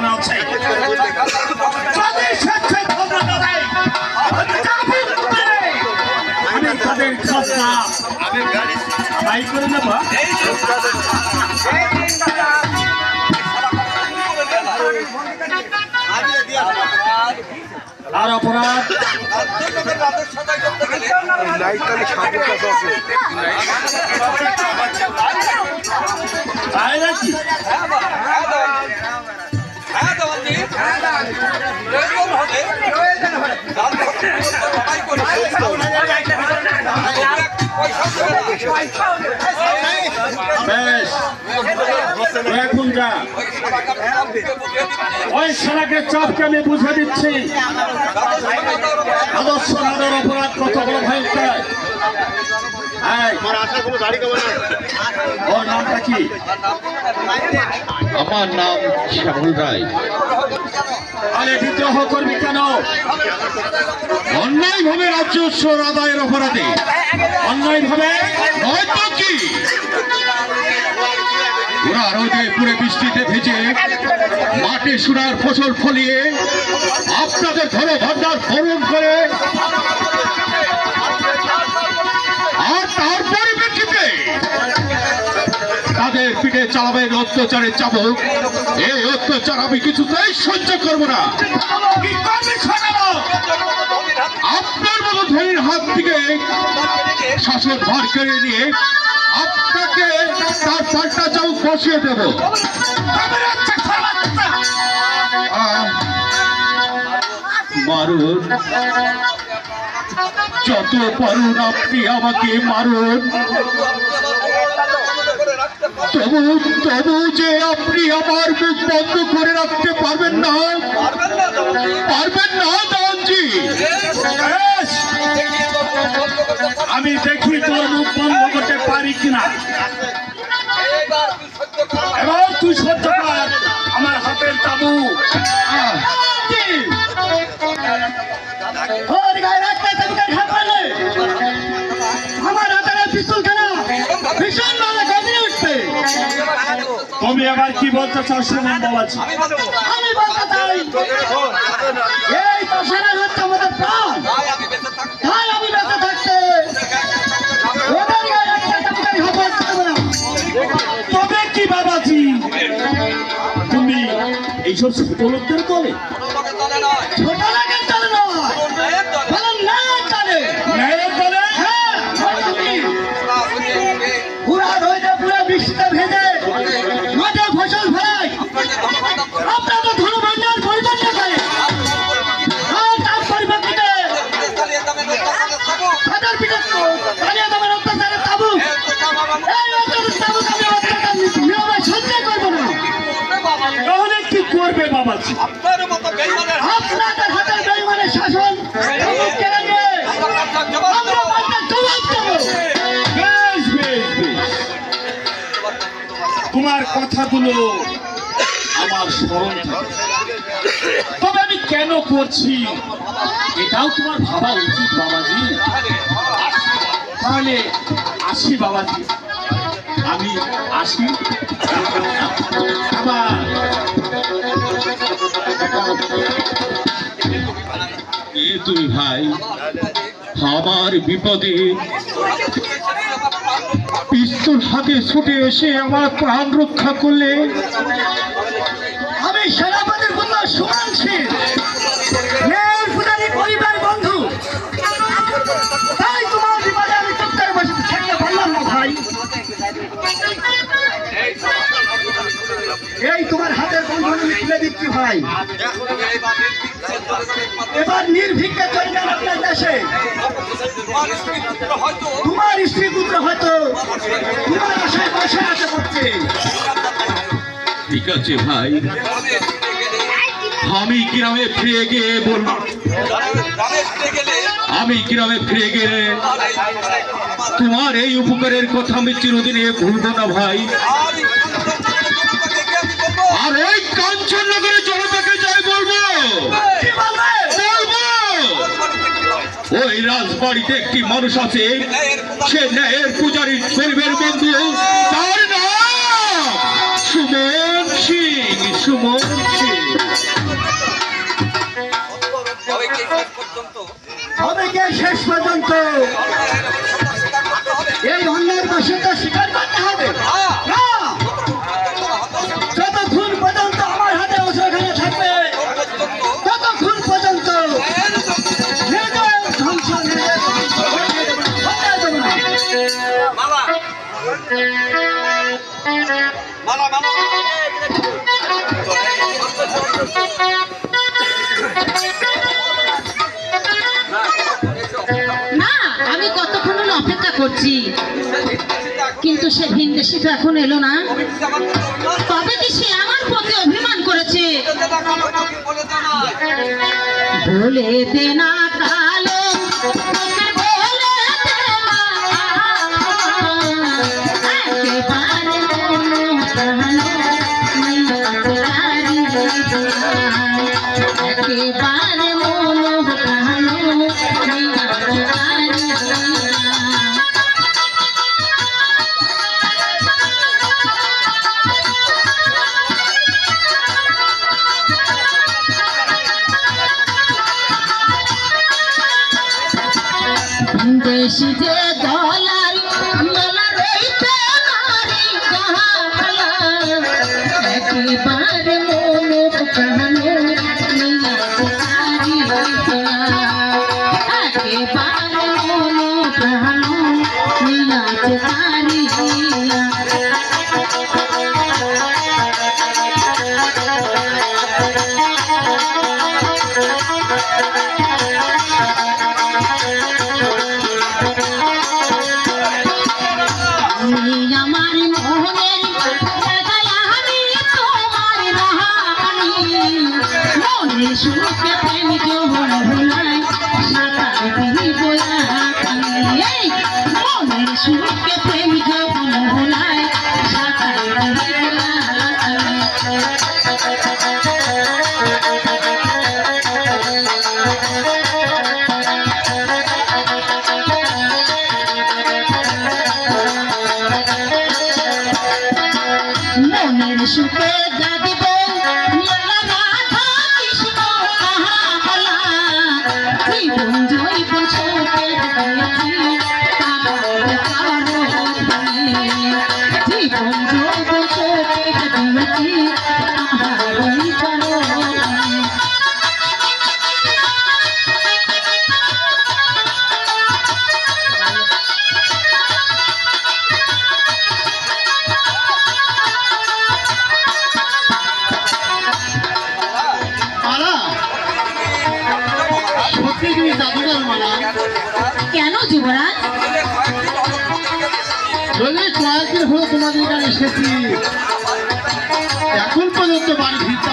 জানা আছে যদি স্বেচ্ছায় ধর্ম দেয় আমি তাদের খাজনা আদায় করে নেব। আর অপরাধ তাই নাকি? এখন যা ওই শালাকে চাপকে আমি বুঝে দিচ্ছি আদর্শ রাজার অপরাধ কত বড় ভয়ঙ্কর। ওর নামটা কি? আমার নাম শ্যামল রায়। আরে বিদ্রোহ করবি কেন? অন্যায় ভাবে রাজস্ব আদায়ের অপরাধে। অন্যায় ভাবে নয়তো কি? ওরা রোদে পুরে বৃষ্টিতে ভেজে মাঠে সোনার ফসল ফলিয়ে আপনাদের ধরো ভান্ডার ভরণ করে আর তার পরিপ্রেক্ষিতে তাদের পিঠে চালাবেন অত্যাচারের চাবুক। এই অত্যাচার আমি কিছুতেই সহ্য করবো না। কি করবি শোনাবো? আপনার মতো ধনীর হাত থেকে শাসন ভার কেড়ে নিয়ে আপনাকে তার পাল্টা চাবুক বসিয়ে দেব। মারুন, যত পারুন আপনি আমাকে মারুন, তবু যে আপনি আমার মুখ বন্ধ করে রাখতে পারবেন না, পারবেন না দানজি। আমি দেখি তোর মুখ বন্ধ করতে পারি কিনা। এবার তুই সহ্য কর আমার হাতের তাবু। তুমি আবার কি বলতে চাও শুনুন বাবাজি। আমি বলতে চাই এই পাশারা হচ্ছে আমাদের প্রাণ। তাই আমি বেঁচে থাকতে ওদের গায়ে একটা চামচাই হবার করবো না। তবে কি বাবাজি তুমি এইসব ছোট লোকদের করে? ছোট লোকের চলে না, বলেন ন্যায়ের চলে। ন্যায়ের দলে? হ্যাঁ, আমি পুরা রোদে পুরা বৃষ্টিতে ভেজে মাঠে ফসল ফলাই আপনাদের ধন ভান্ডার পরিচালনা করে। আর তার পরিপ্রেক্ষিতে হাজার পিঠে চালিয়ে দেবেন অত্যাচারের তাবু। এই অত্যাচারের তাবুক আমি অত্যাচার নিয়মে সহ্য করবো না। তাহলে কি করবে বাবাজি? আপনাদের হাতে বেঈমানের শাসন তাবুক কেড়ে নিয়ে আমরা পাল্টা জবাব দেবো। বেশ বেশ বেশ, তোমার কথাগুলো আমার স্মরণ থাকে। তবে আমি কেন করছি এটাও তোমার ভাবা উচিত বাবাজি। তাহলে আসি বাবাজি, আমি আসি। আবার এ তুমি ভাই আমার বিপদে পিস্তল হাতে ছুটে এসে আমার প্রাণ রক্ষা করলে। আমি সেনাপতির পুত্র সুমন সিং, মেয়র ফুটারি পরিবার বন্ধু। তাই তোমার বিপদে আমি চুপ করে বসে থাকতে পারলাম না ভাই। এই তোমার হাতের বন্ধু আমি তুলে দিচ্ছি ভাই। এবার নির্ভীককে চলবেন আপনার দেশে। তোমার স্ত্রী পুত্র হয়তো তোমার আশায় বসে আছে করছে। ঠিক আছে ভাই, আমি গ্রামে ফিরে গিয়ে বলবো। আমি গ্রামে ফিরে গেলে তোমার এই উপকারের কথা আমি চিরদিনে ভুলবো না ভাই। আর ওই কাঞ্চননগরে জনতাকে যাই বলবো, ওই রাজবাড়িতে একটি মানুষ আছে, সে ন্যায়ের পূজারী গরিবের বন্ধু, তার নাম সুমন সিং। সুমন সিং। সবাইকে শেষ পর্যন্ত এই অন্যের বাসিন্দা স্বীকার করতে হবে না। যতক্ষণ পর্যন্ত আমার হাতে ওষুধখানা থাকবে ততক্ষণ পর্যন্ত নিজের ধ্বংস নিজের ধ্বংস ঘটিয়ে দেব না, ঘটিয়ে দেব না। না, আমি কতক্ষণ হলো অপেক্ষা করছি, কিন্তু সে ভিনদেশি তো এখন এলো না। তবে কি সে আমার প্রতি অভিমান করেছে? বলে দে না কালো, তোকে বলে দে না, একেবারে মন কালো, একেবারে মন কালো। দেশি যে দলার মেলা রইতে নারী কাহালা, একেবারে মন কালো, একেবারে মন কালো, নীলাচকারি। আমার মোহনের জায়গায় আমি তোমার রাহানি, মনের সুখে প্রেম যৌবন ভুলাই সাঁতার দিব আমি, মনের সুখে প্রেম যৌবন ভুলাই সাঁতার দিব আমি। মনের সুখে গাদিব রাধা কৃষ্ণ কাহালা, জীবন জৈবন সুখে দিয়েছি তাহার কারণে, জীবন জৈবন সুখে দিয়েছি তাহার কারণে। মালা, সত্যি তুমি জাদুকর মালা? কেন যুবরাজ? যদি কয়েকদিন হলো তোমাদের এখানে এসেছি, এখন পর্যন্ত বাড়ি ফিরতে